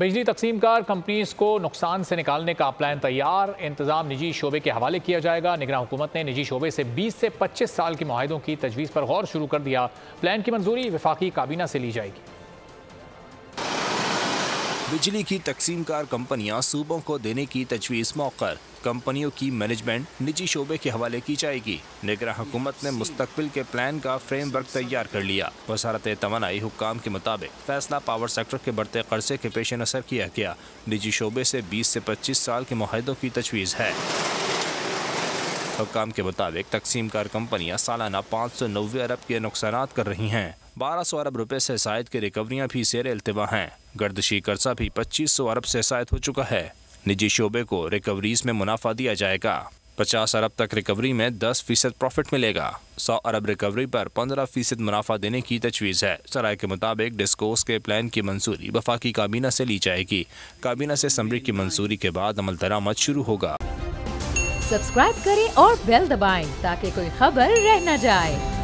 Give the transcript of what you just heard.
बिजली तकसीमकार कंपनीज को नुकसान से निकालने का प्लान तैयार, इंतजाम निजी शोबे के हवाले किया जाएगा। निगरान हुकूमत ने निजी शोबे से 20 से 25 साल के मुआहिदों की तजवीज़ पर गौर शुरू कर दिया। प्लान की मंजूरी वफाकी काबीना से ली जाएगी। बिजली की तकसीमकार कंपनियां सूबों को देने की तजवीज़ मौक़र, कंपनियों की मैनेजमेंट निजी शोबे के हवाले की जाएगी। निगरान हुकूमत ने मुस्तकबिल के प्लान का फ्रेमवर्क तैयार कर लिया। वज़ारत तवानाई हुक्काम के मुताबिक फैसला पावर सेक्टर के बढ़ते कर्जे के पेश नज़र किया गया। निजी शोबे से 20 से 25 साल के मुआहिदों की तजवीज़ है। हुक्काम के मुताबिक तकसीमकार कंपनियां सालाना 590 अरब के नुकसानात कर रही हैं। 1200 अरब रुपए से ज़ायद की रिकवरियाँ भी ज़ेर इल्तिवा हैं। गर्दशी कर्जा भी 2500 अरब से ज़ायद हो चुका है। निजी शोबे को रिकवरीज में मुनाफा दिया जाएगा। 50 अरब तक रिकवरी में 10% प्रॉफिट मिलेगा। 100 अरब रिकवरी पर 15% मुनाफा देने की तजवीज़ है। सराय के मुताबिक डिस्कोस के प्लान की मंजूरी वफाकी काबीना से ली जाएगी। काबीना से असम्बली की मंजूरी के बाद अमल दरामद शुरू होगा। सब्सक्राइब करें और बेल दबाएं ताकि कोई खबर रह न जाए।